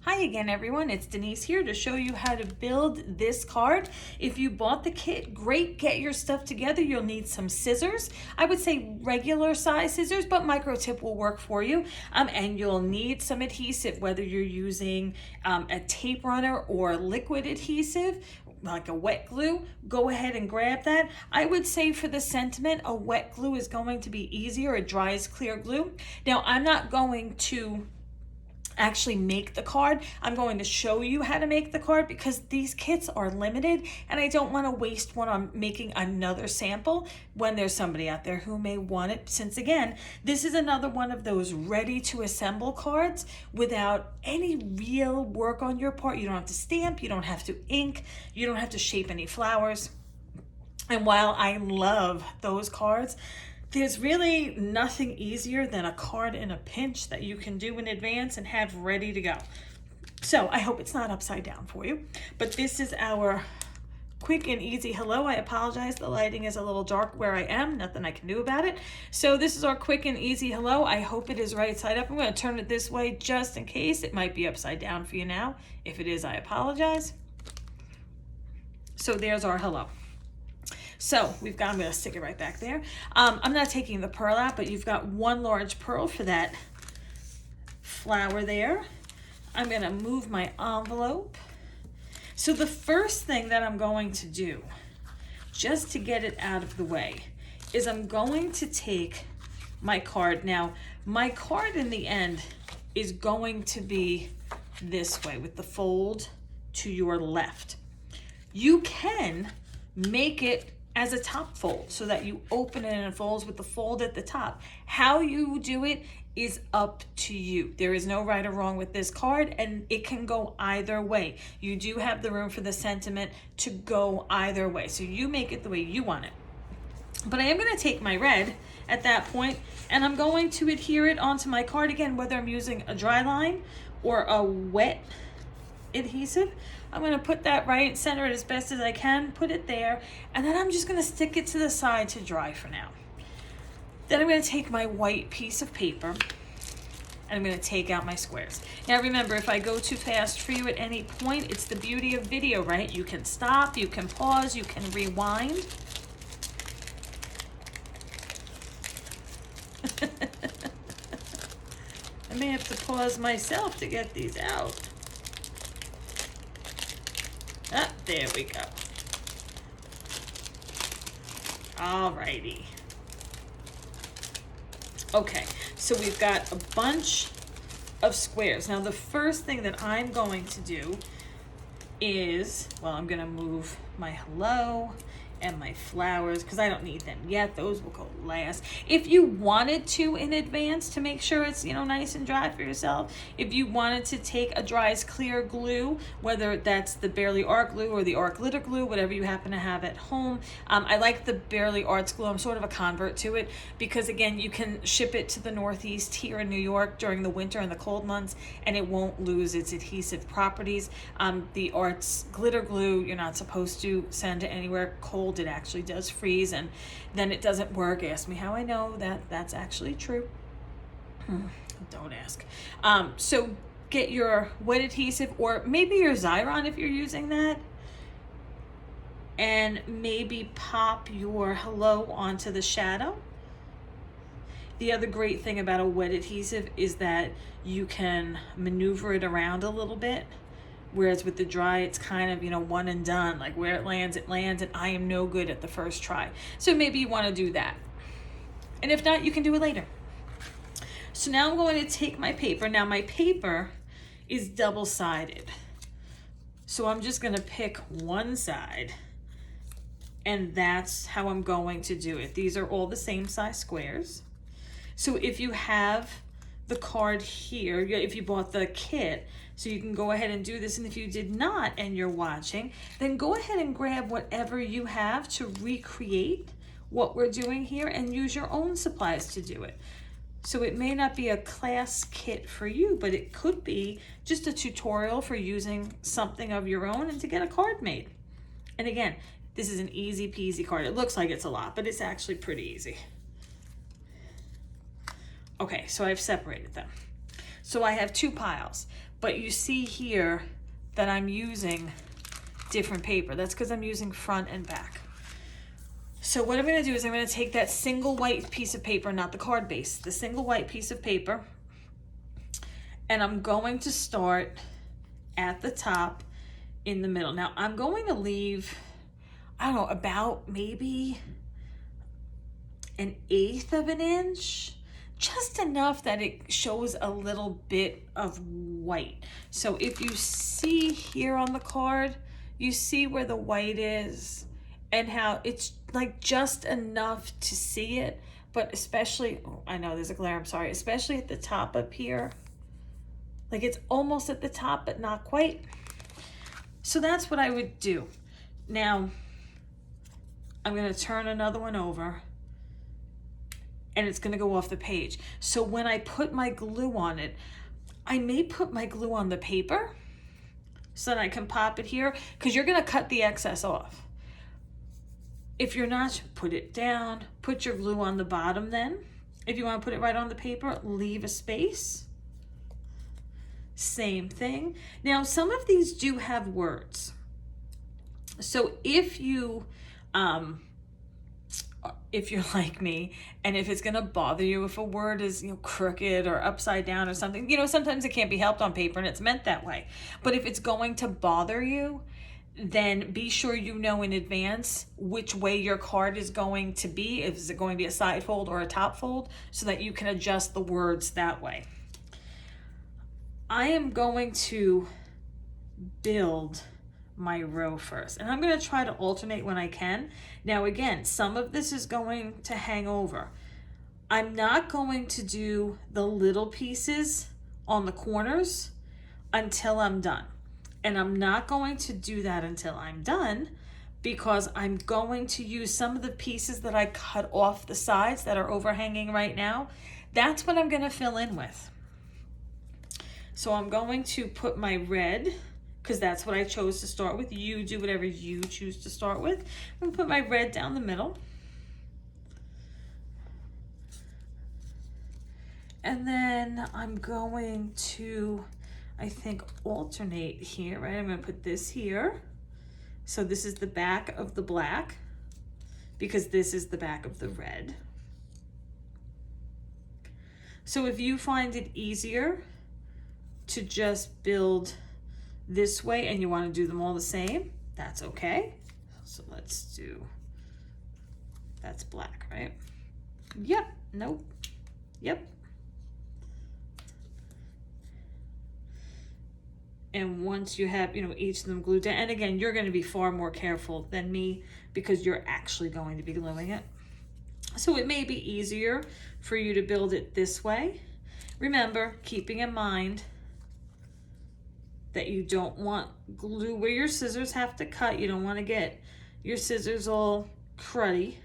Hi again, everyone. It's Denise here to show you how to build this card. If you bought the kit, great. Get your stuff together. You'll need some scissors. I would say regular size scissors, but micro tip will work for you. And you'll need some adhesive, whether you're using a tape runner or liquid adhesive, like a wet glue. Go ahead and grab that. I would say for the sentiment, a wet glue is going to be easier. It dries clear glue. Now, I'm not going to actually make the card. I'm going to show you how to make the card because these kits are limited and I don't want to waste one on making another sample when there's somebody out there who may want it, since again, this is another one of those ready to assemble cards without any real work on your part. You don't have to stamp, you don't have to ink, you don't have to shape any flowers. And while I love those cards, there's really nothing easier than a card in a pinch that you can do in advance and have ready to go. So I hope it's not upside down for you, but this is our quick and easy hello. I apologize, the lighting is a little dark where I am, nothing I can do about it. So this is our quick and easy hello. I hope it is right side up. I'm going to turn it this way just in case. It might be upside down for you now. If it is, I apologize. So there's our hello. So we've got, I'm going to stick it right back there. I'm not taking the pearl out, but you've got one large pearl for that flower there. I'm going to move my envelope. So the first thing that I'm going to do, just to get it out of the way, is I'm going to take my card. Now, my card in the end is going to be this way with the fold to your left. You can make it as a top fold so that you open it and it folds with the fold at the top. How you do it is up to you. There is no right or wrong with this card, and it can go either way. You do have the room for the sentiment to go either way. So you make it the way you want it. But I am going to take my red at that point and I'm going to adhere it onto my card again, whether I'm using a dry line or a wet adhesive. I'm going to put that right, center it as best as I can, put it there, and then I'm just going to stick it to the side to dry for now. Then I'm going to take my white piece of paper and I'm going to take out my squares. Now remember, if I go too fast for you at any point, it's the beauty of video, right? You can stop, you can pause, you can rewind. I may have to pause myself to get these out. Ah, there we go. Alrighty. Okay, so we've got a bunch of squares. Now the first thing that I'm going to do is, well, I'm gonna move my hello and my flowers because I don't need them yet. Those will go last. If you wanted to in advance to make sure it's, nice and dry for yourself, if you wanted to take a dry as clear glue, whether that's the Barely Art glue or the Art Glitter glue, whatever you happen to have at home. I like the Barely Arts glue. I'm sort of a convert to it because again, you can ship it to the Northeast here in New York during the winter and the cold months and it won't lose its adhesive properties. The Arts Glitter glue, you're not supposed to send to anywhere cold. It actually does freeze and then it doesn't work. Ask me how I know that that's actually true. Don't ask. So get your wet adhesive or maybe your Xyron if you're using that, and maybe pop your hello onto the shadow. The other great thing about a wet adhesive is that you can maneuver it around a little bit. Whereas with the dry, it's kind of, one and done, like where it lands, and I am no good at the first try. So maybe you want to do that. And if not, you can do it later. So now I'm going to take my paper. Now my paper is double-sided. So I'm just going to pick one side and that's how I'm going to do it. These are all the same size squares. So if you have the card here, if you bought the kit, so you can go ahead and do this. And if you did not and you're watching, then go ahead and grab whatever you have to recreate what we're doing here and use your own supplies to do it. So it may not be a class kit for you, but it could be just a tutorial for using something of your own and to get a card made. And again, this is an easy peasy card. It looks like it's a lot, but it's actually pretty easy. Okay, so I've separated them. So I have 2 piles, but you see here that I'm using different paper. That's because I'm using front and back. So what I'm going to do is I'm going to take that single white piece of paper, not the card base, the single white piece of paper, and I'm going to start at the top in the middle. Now I'm going to leave, I don't know, about maybe 1/8 of an inch, just enough that it shows a little bit of white. So if you see here on the card, you see where the white is and how it's like just enough to see it, but especially, oh, I know there's a glare, I'm sorry, especially at the top up here. Like it's almost at the top, but not quite. So that's what I would do. Now, I'm gonna turn another one over and it's gonna go off the page. So when I put my glue on it, I may put my glue on the paper so that I can pop it here, because you're gonna cut the excess off. If you're not, put it down, put your glue on the bottom then. If you wanna put it right on the paper, leave a space. Same thing. Now, some of these do have words. So if you're like me, and if it's gonna bother you if a word is, crooked or upside down or something, sometimes it can't be helped on paper and it's meant that way. But if it's going to bother you, then be sure you know in advance which way your card is going to be. Is it going to be a side fold or a top fold, so that you can adjust the words that way. I am going to build my row first, and I'm going to try to alternate when I can. Now again, some of this is going to hang over. I'm not going to do the little pieces on the corners until I'm done, and I'm not going to do that until I'm done, because I'm going to use some of the pieces that I cut off the sides that are overhanging right now. That's what I'm going to fill in with. So I'm going to put my red, because that's what I chose to start with. You do whatever you choose to start with. I'm gonna put my red down the middle. And then I'm going to, I think, alternate here, right? I'm gonna put this here. So this is the back of the black, because this is the back of the red. So if you find it easier to just build this way and you want to do them all the same, that's okay. So let's do, that's black, right? Yep, nope, yep. And once you have, each of them glued down, and again, you're going to be far more careful than me because you're actually going to be gluing it. So it may be easier for you to build it this way. Remember, keeping in mind that you don't want glue where your scissors have to cut. You don't want to get your scissors all cruddy.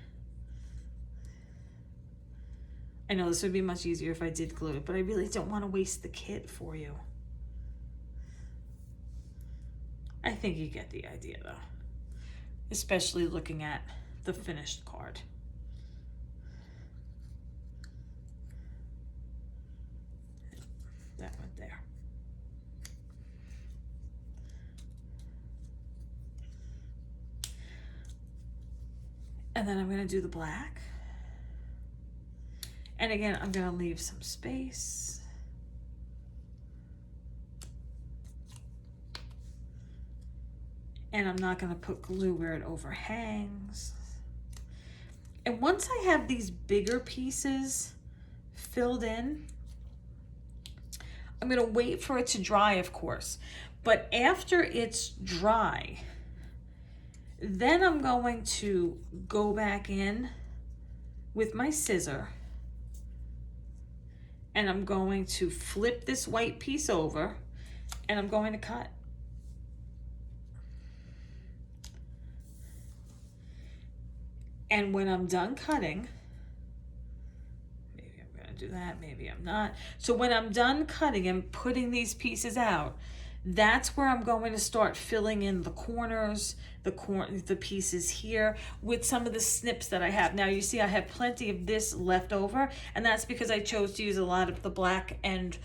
I know this would be much easier if I did glue it, but I really don't want to waste the kit for you. I think you get the idea though, especially looking at the finished card. That went there. And then I'm going to do the black. And again, I'm going to leave some space. And I'm not going to put glue where it overhangs. And once I have these bigger pieces filled in, I'm going to wait for it to dry, of course. But after it's dry, then I'm going to go back in with my scissor and I'm going to flip this white piece over and I'm going to cut. And when I'm done cutting, maybe I'm going to do that, maybe I'm not. So when I'm done cutting and putting these pieces out, that's where I'm going to start filling in the corners, the pieces here with some of the snips that I have. Now you see I have plenty of this left over, and that's because I chose to use a lot of the black and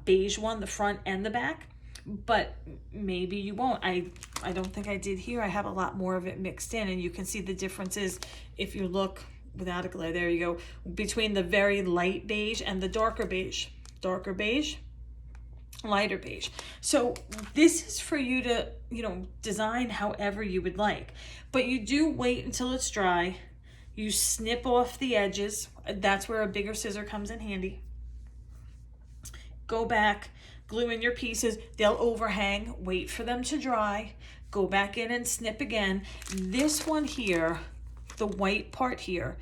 beige one, the front and the back, but maybe you won't. I don't think I did here. I have a lot more of it mixed in, and you can see the differences if you look without a glare. There you go, between the very light beige and the darker beige, lighter beige. So this is for you to, design however you would like, but you do wait until it's dry. You snip off the edges. That's where a bigger scissor comes in handy. Go back, glue in your pieces. They'll overhang. Wait for them to dry. Go back in and snip again. This one here, the white part here,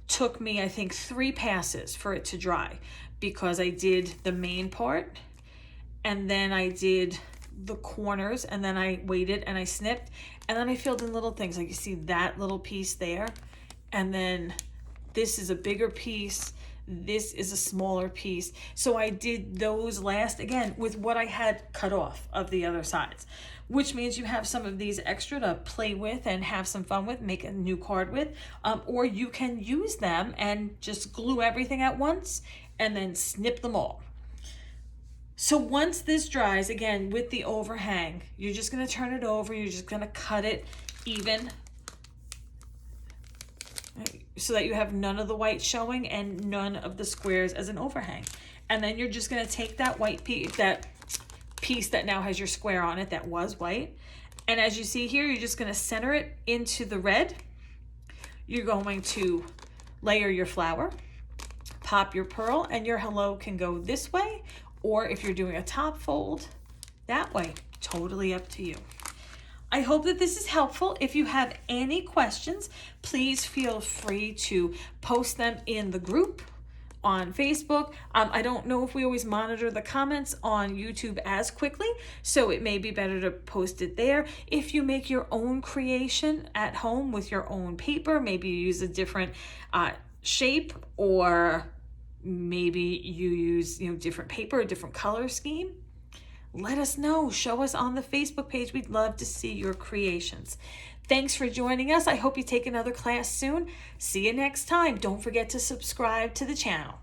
took me, I think, 3 passes for it to dry, because I did the main part, and then I did the corners, and then I waited and I snipped, and then I filled in little things. Like you see that little piece there, and then this is a bigger piece, this is a smaller piece. So I did those last, again, with what I had cut off of the other sides, which means you have some of these extra to play with and have some fun with, make a new card with, or you can use them and just glue everything at once and then snip them all. So once this dries, again, with the overhang, you're just going to turn it over. You're just going to cut it even, so that you have none of the white showing and none of the squares as an overhang. And then you're just going to take that white piece, that piece that now has your square on it that was white, and as you see here, you're just going to center it into the red. You're going to layer your flower, pop your pearl, and your hello can go this way, or if you're doing a top fold, that way. Totally up to you. I hope that this is helpful. If you have any questions, please feel free to post them in the group on Facebook. I don't know if we always monitor the comments on YouTube as quickly, so it may be better to post it there. If you make your own creation at home with your own paper, maybe you use a different shape, or maybe you use different paper, a different color scheme, let us know. Show us on the Facebook page. We'd love to see your creations. Thanks for joining us. I hope you take another class soon. See you next time. Don't forget to subscribe to the channel.